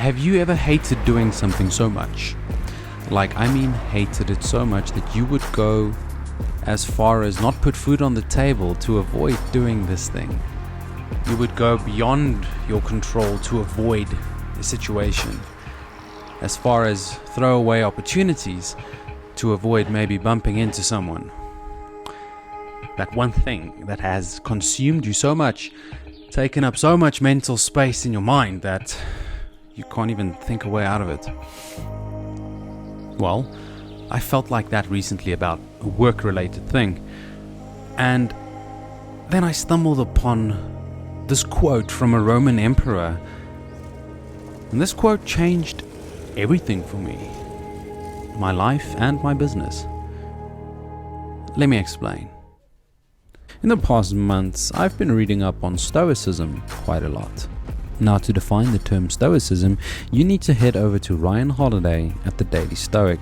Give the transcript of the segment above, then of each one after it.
Have you ever hated doing something so much? Hated it so much that you would go as far as not put food on the table to avoid doing this thing. You would go beyond your control to avoid the situation. As far as throw away opportunities to avoid maybe bumping into someone. That one thing that has consumed you so much, taken up so much mental space in your mind that you can't even think a way out of it. Well, I felt like that recently about a work-related thing. And then I stumbled upon this quote from a Roman emperor. And this quote changed everything for me. My life and my business. Let me explain. In the past months, I've been reading up on Stoicism quite a lot. Now, to define the term Stoicism, you need to head over to Ryan Holiday at the Daily Stoic.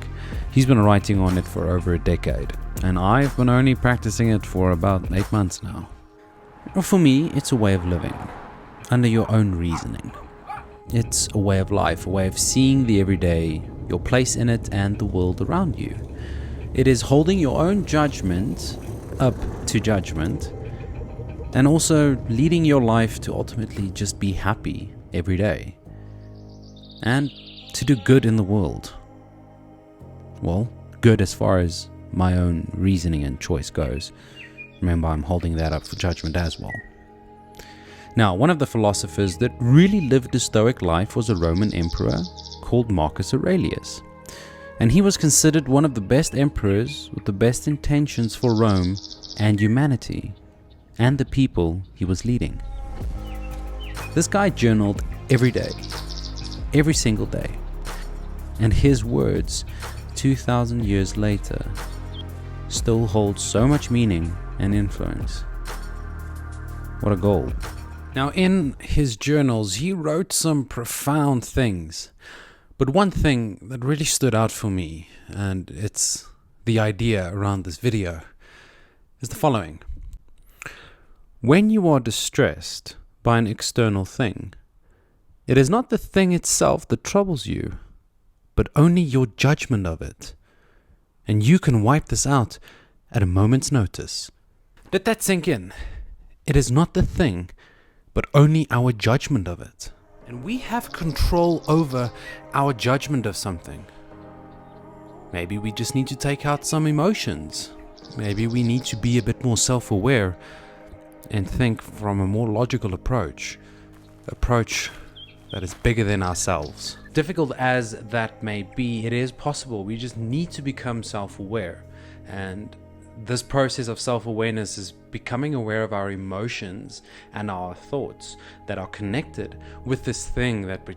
He's been writing on it for over a decade, and I've been only practicing it for about 8 months now. For me, it's a way of living, under your own reasoning. It's a way of life, a way of seeing the everyday, your place in it, and the world around you. It is holding your own judgment up to judgment, and also leading your life to ultimately just be happy every day and to do good in the world. Well, good as far as my own reasoning and choice goes. Remember, I'm holding that up for judgment as well. Now, one of the philosophers that really lived a stoic life was a Roman emperor called Marcus Aurelius. And he was considered one of the best emperors with the best intentions for Rome and humanity and the people he was leading. This guy journaled every day, every single day. And his words, 2,000 years later, still hold so much meaning and influence. What a goal. Now, in his journals, he wrote some profound things. But one thing that really stood out for me, and it's the idea around this video, is the following. When you are distressed by an external thing, it is not the thing itself that troubles you, but only your judgment of it. And you can wipe this out at a moment's notice. Let that sink in. It is not the thing, but only our judgment of it. And we have control over our judgment of something. Maybe we just need to take out some emotions. Maybe we need to be a bit more self-aware and think from a more logical approach that is bigger than ourselves. Difficult as that may be, it is possible. We just need to become self-aware. And this process of self-awareness is becoming aware of our emotions and our thoughts that are connected with this thing that we,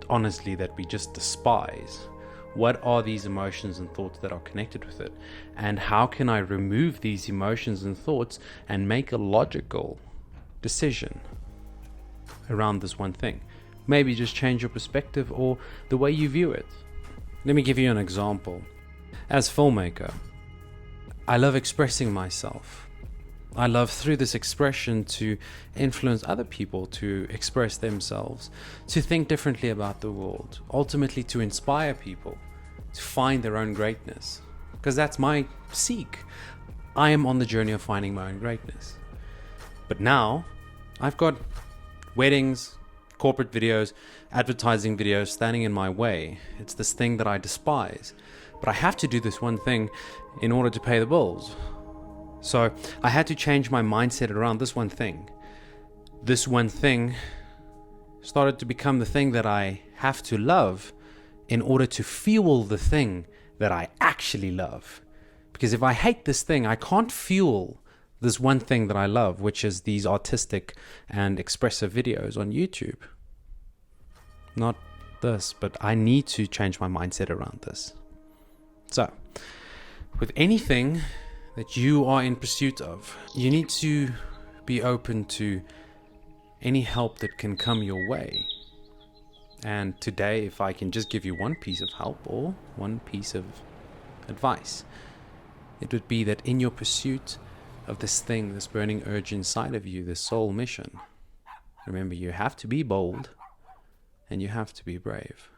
honestly, that we just despise. What are these emotions and thoughts that are connected with it? And how can I remove these emotions and thoughts and make a logical decision around this one thing? Maybe just change your perspective or the way you view it. Let me give you an example. As a filmmaker, I love expressing myself. I love through this expression to influence other people to express themselves, to think differently about the world, ultimately to inspire people to find their own greatness. Because that's my seek. I am on the journey of finding my own greatness. But now, I've got weddings, corporate videos, advertising videos standing in my way. It's this thing that I despise. But I have to do this one thing in order to pay the bills. So I had to change my mindset around this one thing. This one thing started to become the thing that I have to love in order to fuel the thing that I actually love. Because if I hate this thing, I can't fuel this one thing that I love, which is these artistic and expressive videos on YouTube. Not this, but I need to change my mindset around this. So, with anything that you are in pursuit of, you need to be open to any help that can come your way. And today, if I can just give you one piece of help or one piece of advice, it would be that in your pursuit of this thing, this burning urge inside of you, this soul mission, remember, you have to be bold and you have to be brave.